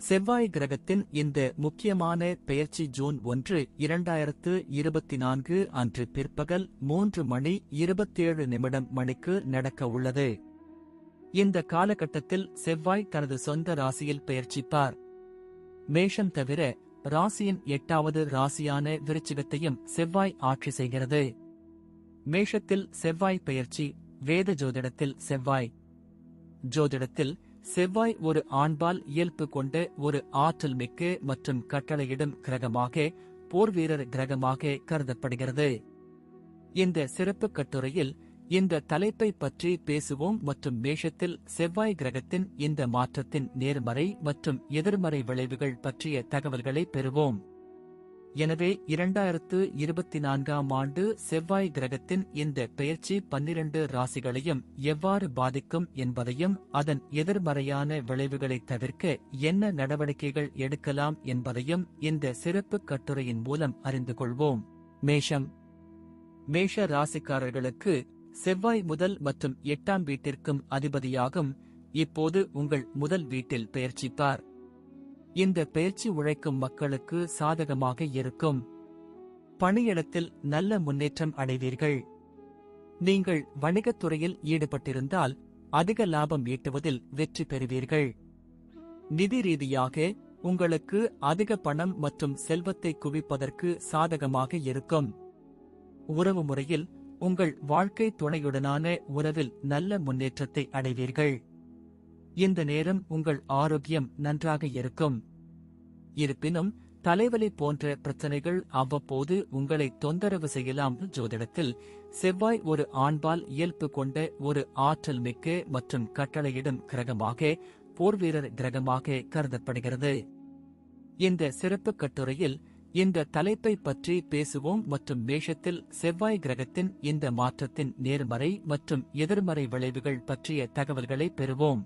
செவ்வாய் கிரகத்தின் இந்த முக்கியமான பெயர்ச்சி ஜூன் 1, 2024 அன்று பிற்பகல் 3:27 மணிக்கு நடக்க உள்ளது. இந்த காலகட்டத்தில் செவ்வாய் தனது சொந்த ராசியில் பெயர்ச்சிப்பார். மேஷம் தவிர ராசியின் 8வது ராசியான விருச்சிகத்தையும் செவ்வாய் ஆட்சி செய்கிறது. மேஷத்தில் செவ்வாய் பெயர்ச்சி. வேத ஜோதிடத்தில் செவ்வாய் ஜோதிடத்தில் செவ்வாய் ஒரு ஆண்பால் இயல்பு கொண்ட ஒரு ஆற்றல் மிக்க மற்றும் கட்டளையிடும் கிரகமாக, போர்வீரர் கிரகமாக கருதப்படுகிறது. இந்த சிறப்பு கட்டுரையில் இந்த தலைப்பை பற்றி பேசுவோம் மற்றும் மேஷத்தில் செவ்வாய் கிரகத்தின் இந்த மாற்றத்தின் நேர்மறை மற்றும் எதிர்மறை விளைவுகள் பற்றிய தகவல்களை பெறுவோம். எனவே 2024ஆம் ஆண்டு செவ்வாய் கிரகத்தின் இந்த பெயர்ச்சி 12 ராசிகளையும் எவ்வாறு பாதிக்கும் என்பதையும் அதன் எதிர்மறையான விளைவுகளை தவிர்க்க என்ன நடவடிக்கைகள் எடுக்கலாம் என்பதையும் இந்த சிறப்பு கட்டுரையின் மூலம் அறிந்து கொள்வோம். மேஷம். மேஷ ராசிக்காரர்களுக்கு செவ்வாய் முதல் மற்றும் 8ஆம் வீட்டிற்கும் அதிபதியாகும். இப்போது உங்கள் முதல் வீட்டில் பெயர்ச்சிப்பார். இந்த பெயர்ச்சி உழைக்கும் மக்களுக்கு சாதகமாக இருக்கும். பணியிடத்தில் நல்ல முன்னேற்றம் அடைவீர்கள். நீங்கள் வணிகத் துறையில் ஈடுபட்டிருந்தால் அதிக லாபம் ஈட்டுவதில் வெற்றி பெறுவீர்கள். நிதி ரீதியாக உங்களுக்கு அதிக பணம் மற்றும் செல்வத்தை குவிப்பதற்கு சாதகமாக இருக்கும். உறவு முறையில் உங்கள் வாழ்க்கை துணையுடனான உறவில் நல்ல முன்னேற்றத்தை அடைவீர்கள். இந்த நேரம் உங்கள் ஆரோக்கியம் நன்றாக இருக்கும். இருப்பினும் தலைவலி போன்ற பிரச்சனைகள் அவ்வப்போது உங்களை தொந்தரவு செய்யலாம். ஜோதிடத்தில் செவ்வாய் ஒரு ஆண்பால் இயல்பு கொண்ட ஒரு ஆற்றல் மிக்க மற்றும் கட்டளையிடும் கிரகமாக, போர்வீரர் கிரகமாக கருதப்படுகிறது. இந்த சிறப்பு கட்டுரையில் இந்த தலைப்பை பற்றி பேசுவோம் மற்றும் மேஷத்தில் செவ்வாய் கிரகத்தின் இந்த மாற்றத்தின் நேர்மறை மற்றும் எதிர்மறை விளைவுகள் பற்றிய தகவல்களை பெறுவோம்.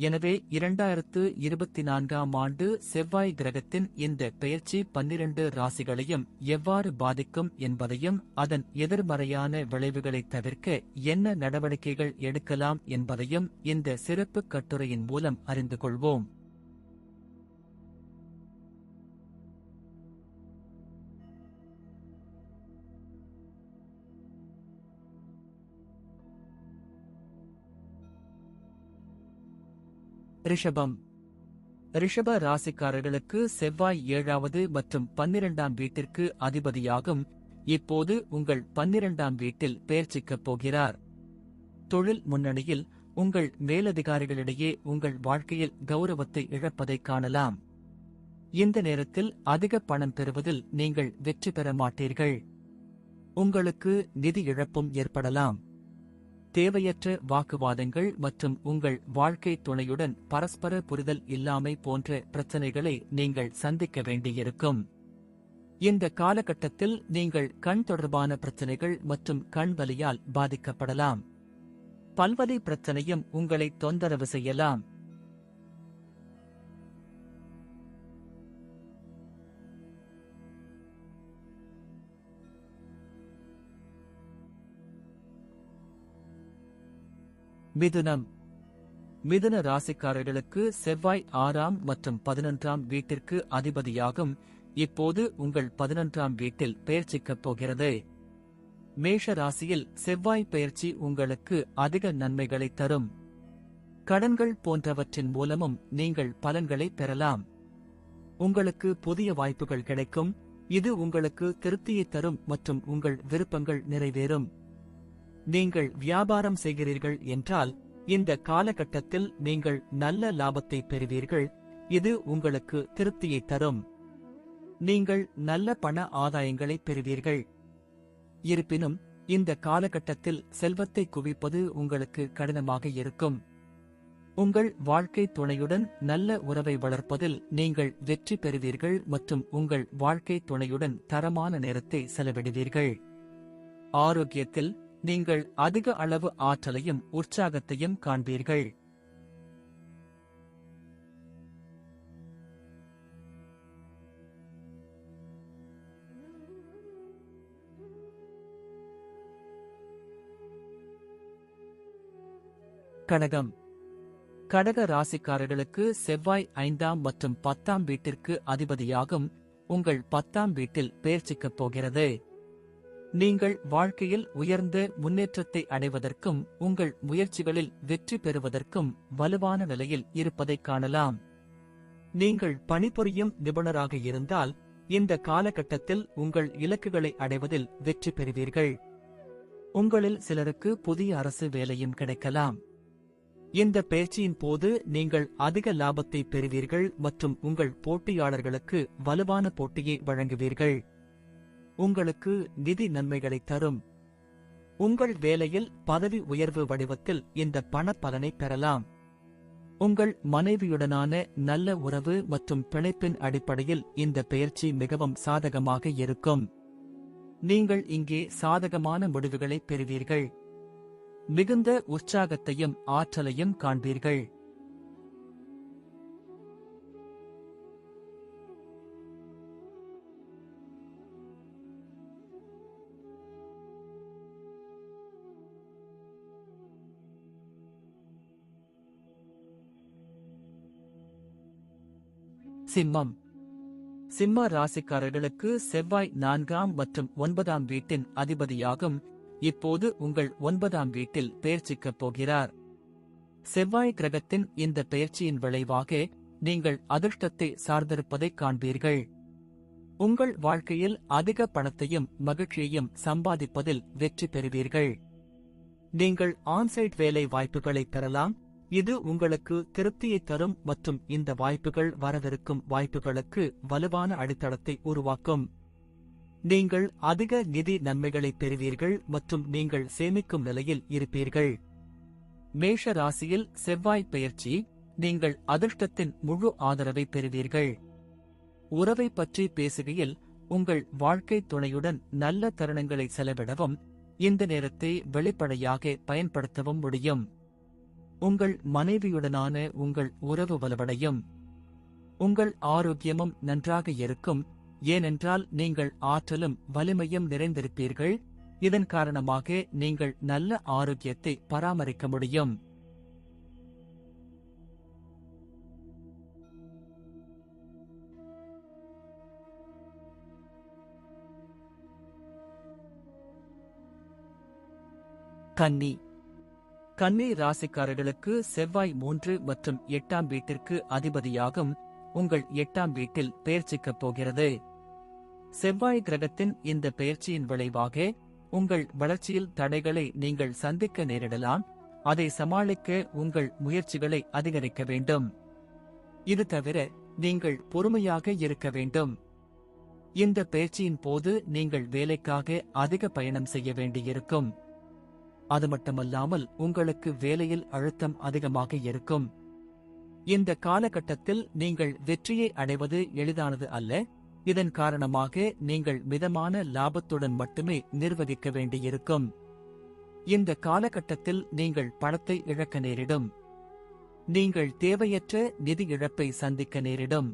எனவே 2024ஆம் ஆண்டு செவ்வாய் கிரகத்தின் இந்த பெயர்ச்சி 12 ராசிகளையும் எவ்வாறு பாதிக்கும் என்பதையும் அதன் எதிர்மறையான விளைவுகளை தவிர்க்க என்ன நடவடிக்கைகள் எடுக்கலாம் என்பதையும் இந்த சிறப்பு கட்டுரையின் மூலம் அறிந்து கொள்வோம். ரிஷபம். ரிஷப ராசிக்காரர்களுக்கு செவ்வாய் 7வது மற்றும் 12ஆம் வீட்டிற்கு அதிபதியாகும். இப்போது உங்கள் 12ஆம் வீட்டில் பெயர்ச்சிக்கப் போகிறார். தொழில் முன்னணியில் உங்கள் மேலதிகாரிகளிடையே உங்கள் வாழ்க்கையில் கௌரவத்தை இழப்பதை காணலாம். இந்த நேரத்தில் அதிக பணம் பெறுவதில் நீங்கள் வெற்றி பெற மாட்டீர்கள். உங்களுக்கு நிதி இழப்பும் ஏற்படலாம். தேவையற்ற வாக்குவாதங்கள் மற்றும் உங்கள் வாழ்க்கை துணையுடன் பரஸ்பர புரிதல் இல்லாமை போன்ற பிரச்சனைகளை நீங்கள் சந்திக்க வேண்டியிருக்கும். இந்த காலகட்டத்தில் நீங்கள் கண் தொடர்பான பிரச்சனைகள் மற்றும் கண் வலியால் பாதிக்கப்படலாம். பல்வலி பிரச்சனையும் உங்களை தொந்தரவு செய்யலாம். மிதுனம். மிதுன ராசிக்காரர்களுக்கு செவ்வாய் 6ஆம் மற்றும் 11ஆம் வீட்டிற்கு அதிபதியாகும். இப்போது உங்கள் 11ஆம் வீட்டில் பெயர்ச்சிக்கப் போகிறது. மேஷ ராசியில் செவ்வாய் பெயர்ச்சி உங்களுக்கு அதிக நன்மைகளை தரும். கடன்கள் போன்றவற்றின் மூலமும் நீங்கள் பலன்களை பெறலாம். உங்களுக்கு புதிய வாய்ப்புகள் கிடைக்கும். இது உங்களுக்கு திருப்தியை தரும் மற்றும் உங்கள் விருப்பங்கள் நிறைவேறும். நீங்கள் வியாபாரம் செய்கிறீர்கள் என்றால் இந்த காலகட்டத்தில் நீங்கள் நல்ல லாபத்தை பெறுவீர்கள். இது உங்களுக்கு திருப்தியை தரும். நீங்கள் நல்ல பண ஆதாயங்களை பெறுவீர்கள். இருப்பினும் இந்த காலகட்டத்தில் செல்வத்தை குவிப்பது உங்களுக்கு கடினமாக இருக்கும். உங்கள் வாழ்க்கை துணையுடன் நல்ல உறவை வளர்ப்பதில் நீங்கள் வெற்றி பெறுவீர்கள் மற்றும் உங்கள் வாழ்க்கை துணையுடன் தரமான நேரத்தை செலவிடுவீர்கள். ஆரோக்கியத்தில் நீங்கள் அதிக அளவு ஆற்றலையும் உற்சாகத்தையும் காண்பீர்கள். கடகம். கடக ராசிக்காரர்களுக்கு செவ்வாய் 5ஆம் மற்றும் 10ஆம் வீட்டிற்கு அதிபதியாகும் உங்கள் 10ஆம் வீட்டில் பெயர்ச்சிக்கப் போகிறது. நீங்கள் வாழ்க்கையில் உயர்ந்த முன்னேற்றத்தை அடைவதற்கும் உங்கள் முயற்சிகளில் வெற்றி பெறுவதற்கும் வலுவான நிலையில் இருப்பதைக் காணலாம். நீங்கள் பணிபுரியும் நிபுணராக இருந்தால் இந்த காலகட்டத்தில் உங்கள் இலக்குகளை அடைவதில் வெற்றி பெறுவீர்கள். உங்களில் சிலருக்கு புதிய அரசு வேலையும் கிடைக்கலாம். இந்த பயிற்சியின் போது நீங்கள் அதிக லாபத்தை பெறுவீர்கள் மற்றும் உங்கள் போட்டியாளர்களுக்கு வலுவான போட்டியை வழங்குவீர்கள். உங்களுக்கு நிதி நன்மைகளை தரும். உங்கள் வேலையில் பதவி உயர்வு வடிவத்தில் இந்த பண பலனை பெறலாம். உங்கள் மனைவியுடனான நல்ல உறவு மற்றும் பிணைப்பின் அடிப்படையில் இந்த பெயர்ச்சி மிகவும் சாதகமாக இருக்கும். நீங்கள் இங்கே சாதகமான முடிவுகளை பெறுவீர்கள். மிகுந்த உற்சாகத்தையும் ஆற்றலையும் காண்பீர்கள். சிம்மம். சிம்ம ராசிக்காரர்களுக்கு செவ்வாய் 4ஆம் மற்றும் 9ஆம் வீட்டின் அதிபதியாகும் இப்போது உங்கள் 9ஆம் வீட்டில் பெயர்ச்சிக்கப் போகிறார். செவ்வாய் கிரகத்தின் இந்த பெயர்ச்சியின் விளைவாக நீங்கள் அதிர்ஷ்டத்தை சார்ந்திருப்பதைக் காண்பீர்கள். உங்கள் வாழ்க்கையில் அதிக பணத்தையும் மகிழ்ச்சியையும் சம்பாதிப்பதில் வெற்றி பெறுவீர்கள். நீங்கள் ஆன்சைட் வேலை வாய்ப்புகளை பெறலாம். இது உங்களுக்கு திருப்தியை தரும் மற்றும் இந்த வாய்ப்புகள் வரவிருக்கும் வாய்ப்புகளுக்கு வலுவான அடித்தளத்தை உருவாக்கும். நீங்கள் அதிக நிதி நன்மைகளை பெறுவீர்கள் மற்றும் நீங்கள் சேமிக்கும் நிலையில் இருப்பீர்கள். மேஷ ராசியில் செவ்வாய் பெயர்ச்சி நீங்கள் அதிர்ஷ்டத்தின் முழு ஆதரவை பெறுவீர்கள். உறவை பற்றி பேசுகையில் உங்கள் வாழ்க்கை துணையுடன் நல்ல தருணங்களை செலவிடவும் இந்த நேரத்தை வெளிப்படையாக பயன்படுத்தவும் முடியும். உங்கள் மனைவியுடனான உங்கள் உறவு வலுவடையும். உங்கள் ஆரோக்கியமும் நன்றாக இருக்கும். ஏனென்றால் நீங்கள் ஆற்றலும் வலிமையும் நிறைந்திருப்பீர்கள். இதன் காரணமாக நீங்கள் நல்ல ஆரோக்கியத்தை பராமரிக்க முடியும். கன்னி. கன்னி ராசிக்காரர்களுக்கு செவ்வாய் 3 மற்றும் 8ஆம் வீட்டிற்கு அதிபதியாகும் உங்கள் 8ஆம் வீட்டில் பெயர்ச்சிக்கப் போகிறது. செவ்வாய் கிரகத்தின் இந்த பெயர்ச்சியின் விளைவாக உங்கள் வளர்ச்சியில் தடைகளை நீங்கள் சந்திக்க நேரிடலாம். அதை சமாளிக்க உங்கள் முயற்சிகளை அதிகரிக்க வேண்டும். இது தவிர நீங்கள் பொறுமையாக இருக்க வேண்டும். இந்த பெயர்ச்சியின் போது நீங்கள் வேலைக்காக அதிக பயணம் செய்ய வேண்டியிருக்கும். அது மட்டுமல்லாமல் உங்களுக்கு வேலையில் அழுத்தம் அதிகமாக இருக்கும். இந்த காலகட்டத்தில் நீங்கள் வெற்றியை அடைவது எளிதானது அல்ல. இதன் காரணமாக நீங்கள் மிதமான லாபத்துடன் மட்டுமே நிர்வகிக்க வேண்டியிருக்கும். இந்த காலகட்டத்தில் நீங்கள் பணத்தை இழக்க நேரிடும். நீங்கள் தேவையற்ற நிதி இழப்பை சந்திக்க நேரிடும்.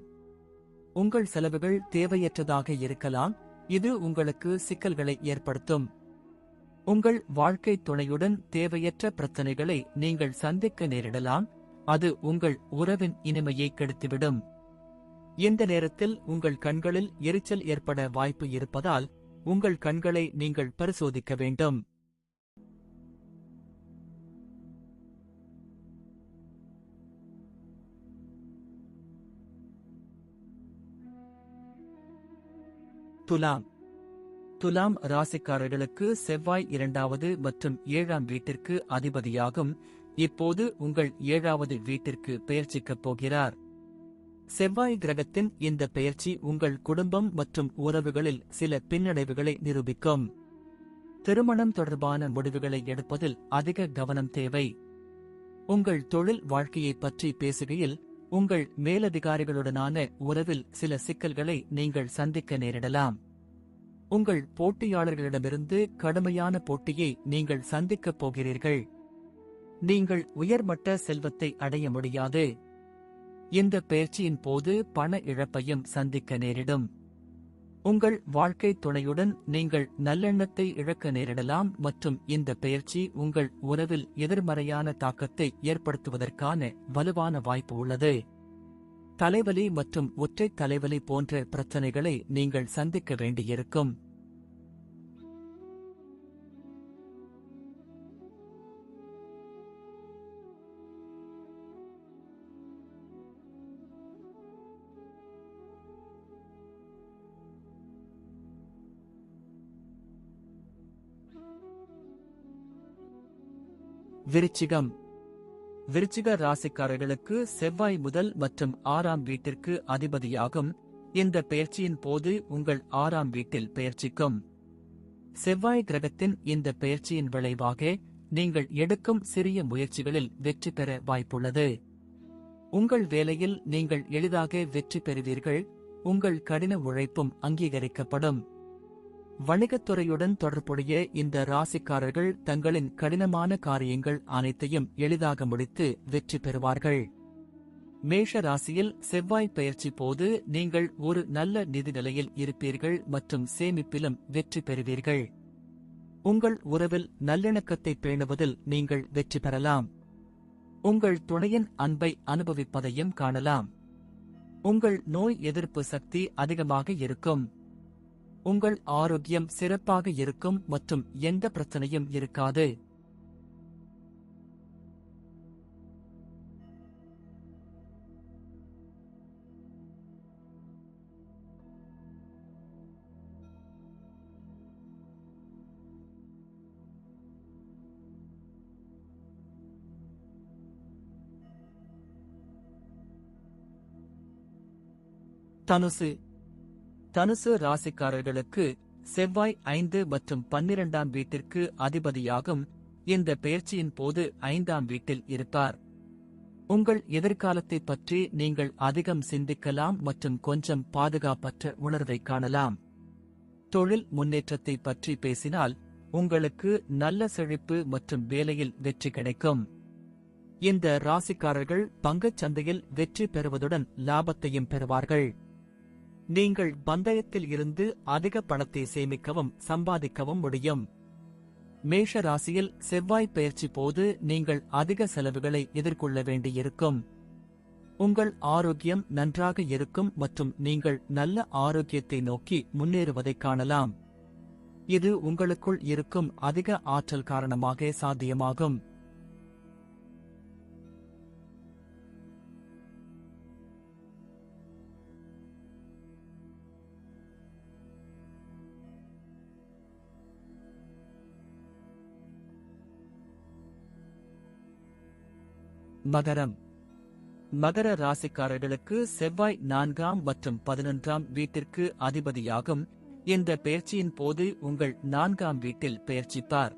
உங்கள் செலவுகள் தேவையற்றதாக இருக்கலாம். இது உங்களுக்கு சிக்கல்களை ஏற்படுத்தும். உங்கள் வாழ்க்கை துணையுடன் தேவையற்ற பிரச்சனைகளை நீங்கள் சந்திக்க நேரிடலாம். அது உங்கள் உறவின் இனிமையை கெடுத்துவிடும். இந்த நேரத்தில் உங்கள் கண்களில் எரிச்சல் ஏற்பட வாய்ப்பு இருப்பதால் உங்கள் கண்களை நீங்கள் பரிசோதிக்க வேண்டும். துலாம். துலாம் ராசிக்காரர்களுக்கு செவ்வாய் 2வது மற்றும் 7ஆம் வீட்டிற்கு அதிபதியாகும் இப்போது உங்கள் 7வது வீட்டிற்கு பெயர்ச்சிக்கப் போகிறார். செவ்வாய் கிரகத்தின் இந்த பெயர்ச்சி உங்கள் குடும்பம் மற்றும் உறவுகளில் சில பின்னடைவுகளை நிரூபிக்கும். திருமணம் தொடர்பான முடிவுகளை எடுப்பதில் அதிக கவனம் தேவை. உங்கள் தொழில் வாழ்க்கையைப் பற்றி பேசுகையில் உங்கள் மேலதிகாரிகளுடனான உறவில் சில சிக்கல்களை நீங்கள் சந்திக்க நேரிடலாம். உங்கள் போட்டியாளர்களிடமிருந்து கடுமையான போட்டியை நீங்கள் சந்திக்கப் போகிறீர்கள். நீங்கள் உயர்மட்ட செல்வத்தை அடைய முடியாது. இந்த பெயர்ச்சியின் போது பண இழப்பையும் சந்திக்க நேரிடும். உங்கள் வாழ்க்கை துணையுடன் நீங்கள் நல்லெண்ணத்தை இழக்க நேரிடலாம் மற்றும் இந்த பெயர்ச்சி உங்கள் உறவில் எதிர்மறையான தாக்கத்தை ஏற்படுத்துவதற்கான வலுவான வாய்ப்பு உள்ளது. தலைவலி மற்றும் ஒற்றை தலைவலி போன்ற பிரச்சனைகளை நீங்கள் சந்திக்க வேண்டியிருக்கும். விருச்சிகம். விருச்சிக ராசிக்காரர்களுக்கு செவ்வாய் முதல் மற்றும் 6ஆம் வீட்டிற்கு அதிபதியாகும். இந்த பெயர்ச்சியின் போது உங்கள் 6ஆம் வீட்டில் பெயர்ச்சிக்கும். செவ்வாய் கிரகத்தின் இந்த பெயர்ச்சியின் விளைவாக நீங்கள் எடுக்கும் சிறிய முயற்சிகளில் வெற்றி பெற வாய்ப்புள்ளது. உங்கள் வேலையில் நீங்கள் எளிதாக வெற்றி பெறுவீர்கள். உங்கள் கடின உழைப்பும் அங்கீகரிக்கப்படும். வணிகத்துறையுடன் தொடர்புடைய இந்த ராசிக்காரர்கள் தங்களின் கடினமான காரியங்கள் அனைத்தையும் எளிதாக முடித்து வெற்றி பெறுவார்கள். மேஷ ராசியில் செவ்வாய் பெயர்ச்சி போது நீங்கள் ஒரு நல்ல நிதி நிலையில் இருப்பீர்கள் மற்றும் சேமிப்பிலும் வெற்றி பெறுவீர்கள். உங்கள் உறவில் நல்லிணக்கத்தை பேணுவதில் நீங்கள் வெற்றி பெறலாம். உங்கள் துணையின் அன்பை அனுபவிப்பதையும் காணலாம். உங்கள் நோய் எதிர்ப்பு சக்தி அதிகமாக இருக்கும். உங்கள் ஆரோக்கியம் சிறப்பாக இருக்கும் மற்றும் எந்த பிரச்சனையும் இருக்காது. தனுசு. தனுசு ராசிக்காரர்களுக்கு செவ்வாய் 5 மற்றும் 12ஆம் வீட்டிற்கு அதிபதியாகும். இந்த பெயர்ச்சியின் போது 5ஆம் வீட்டில் இருப்பார். உங்கள் எதிர்காலத்தை பற்றி நீங்கள் அதிகம் சிந்திக்கலாம் மற்றும் கொஞ்சம் பாதுகாப்பற்ற உணர்வை காணலாம். தொழில் முன்னேற்றத்தை பற்றி பேசினால் உங்களுக்கு நல்ல செழிப்பு மற்றும் வேலையில் வெற்றி கிடைக்கும். இந்த ராசிக்காரர்கள் பங்குச் சந்தையில் வெற்றி பெறுவதுடன் லாபத்தையும் பெறுவார்கள். நீங்கள் பந்தயத்தில் இருந்து அதிக பணத்தை சேமிக்கவும் சம்பாதிக்கவும் முடியும். மேஷ ராசியில் செவ்வாய் பெயர்ச்சி போது நீங்கள் அதிக செலவுகளை எதிர்கொள்ள வேண்டியிருக்கும். உங்கள் ஆரோக்கியம் நன்றாக இருக்கும் மற்றும் நீங்கள் நல்ல ஆரோக்கியத்தை நோக்கி முன்னேறுவதைக் காணலாம். இது உங்களுக்குள் இருக்கும் அதிக ஆற்றல் காரணமாக சாத்தியமாகும். மகரம். மகர ராசிக்காரர்களுக்கு செவ்வாய் 4ஆம் மற்றும் 11ஆம் வீட்டிற்கு அதிபதியாகும். இந்த பெயர்ச்சியின் போது உங்கள் 4ஆம் வீட்டில் பெயர்ச்சிப்பார்.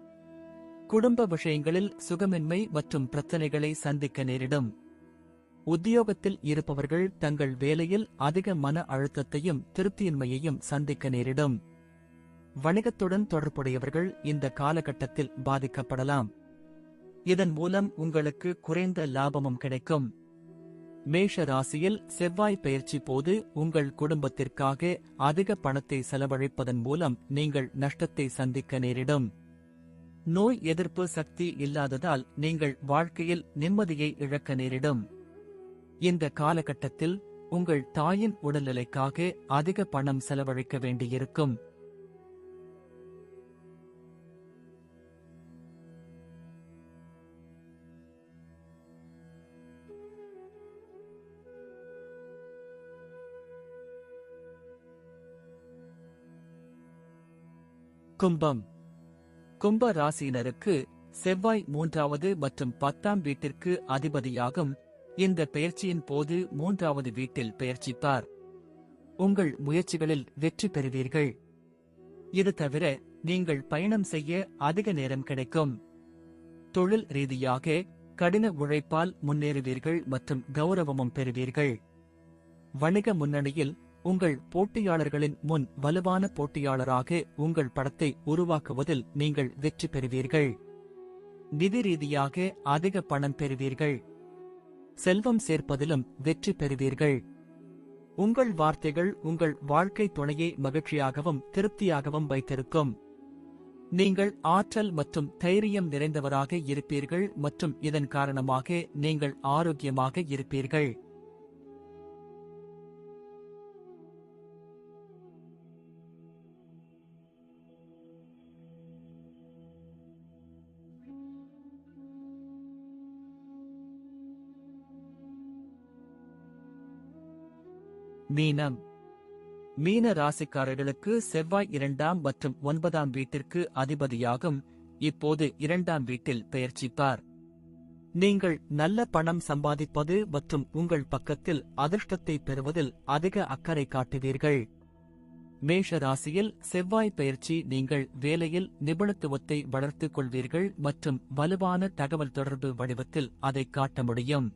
குடும்ப விஷயங்களில் சுகமின்மை மற்றும் பிரச்சனைகளை சந்திக்க நேரிடும். உத்தியோகத்தில் இருப்பவர்கள் தங்கள் வேலையில் அதிக மன அழுத்தத்தையும் திருப்தியின்மையையும் சந்திக்க நேரிடும். வணிகத்துடன் தொடர்புடையவர்கள் இந்த காலகட்டத்தில் பாதிக்கப்படலாம். இதன் மூலம் உங்களுக்கு குறைந்த லாபமும் கிடைக்கும். மேஷ ராசியில் செவ்வாய் பெயர்ச்சி போது உங்கள் குடும்பத்திற்காக அதிக பணத்தை செலவழிப்பதன் மூலம் நீங்கள் நஷ்டத்தை சந்திக்க நேரிடும். நோய் எதிர்ப்பு சக்தி இல்லாததால் நீங்கள் வாழ்க்கையில் நிம்மதியை இழக்க நேரிடும். இந்த காலகட்டத்தில் உங்கள் தாயின் உடல்நிலைக்காக அதிக பணம் செலவழிக்க வேண்டியிருக்கும். கும்பம். கும்ப ராசியினருக்கு செவ்வாய் 3வது மற்றும் 10ஆம் வீட்டிற்கு அதிபதியாகும். இந்த பெயர்ச்சியின் போது 3வது வீட்டில் பெயர்ச்சிப்பார். உங்கள் முயற்சிகளில் வெற்றி பெறுவீர்கள். இது தவிர நீங்கள் பயணம் செய்ய அதிக நேரம் கிடைக்கும். தொழில் ரீதியாக கடின உழைப்பால் முன்னேறுவீர்கள் மற்றும் கௌரவமும் பெறுவீர்கள். வணிக முன்னணியில் உங்கள் போட்டியாளர்களின் முன் வலுவான போட்டியாளராக உங்கள் படத்தை உருவாக்குவதில் நீங்கள் வெற்றி பெறுவீர்கள். நிதி ரீதியாக அதிக பணம் பெறுவீர்கள். செல்வம் சேர்ப்பதிலும் வெற்றி பெறுவீர்கள். உங்கள் வார்த்தைகள் உங்கள் வாழ்க்கை துணையை மகிழ்ச்சியாகவும் திருப்தியாகவும் வைத்திருக்கும். நீங்கள் ஆற்றல் மற்றும் தைரியம் நிறைந்தவராக இருப்பீர்கள் மற்றும் இதன் காரணமாக நீங்கள் ஆரோக்கியமாக இருப்பீர்கள். மீனம். மீன ராசிக்காரர்களுக்கு செவ்வாய் 2ஆம் மற்றும் 9ஆம் வீட்டிற்கு அதிபதியாகும். இப்போது 2ஆம் வீட்டில் பெயர்ச்சிப்பார். நீங்கள் நல்ல பணம் சம்பாதிப்பது மற்றும் உங்கள் பக்கத்தில் அதிர்ஷ்டத்தை பெறுவதில் அதிக அக்கறை காட்டுவீர்கள். மேஷ ராசியில் செவ்வாய் பெயர்ச்சி நீங்கள் வேலையில் நிபுணத்துவத்தை வளர்த்துக் கொள்வீர்கள் மற்றும் வலுவான தகவல் தொடர்பு வடிவத்தில் அதை காட்ட முடியும்.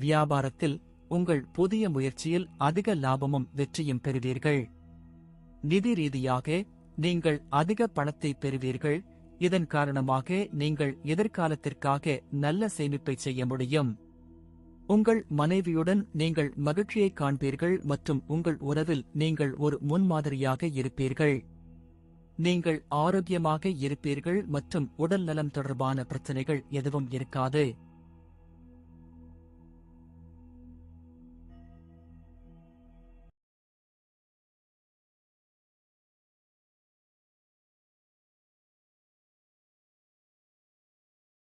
வியாபாரத்தில் உங்கள் புதிய முயற்சியில் அதிக லாபமும் வெற்றியும் பெறுவீர்கள். நிதி ரீதியாக நீங்கள் அதிக பணத்தை பெறுவீர்கள். இதன் காரணமாக நீங்கள் எதிர்காலத்திற்காக நல்ல சேமிப்பை செய்ய முடியும். உங்கள் மனைவியுடன் நீங்கள் மகிழ்ச்சியை காண்பீர்கள் மற்றும் உங்கள் உறவில் நீங்கள் ஒரு முன்மாதிரியாக இருப்பீர்கள். நீங்கள் ஆரோக்கியமாக இருப்பீர்கள் மற்றும் உடல் நலம் தொடர்பான பிரச்சனைகள் எதுவும் இருக்காது.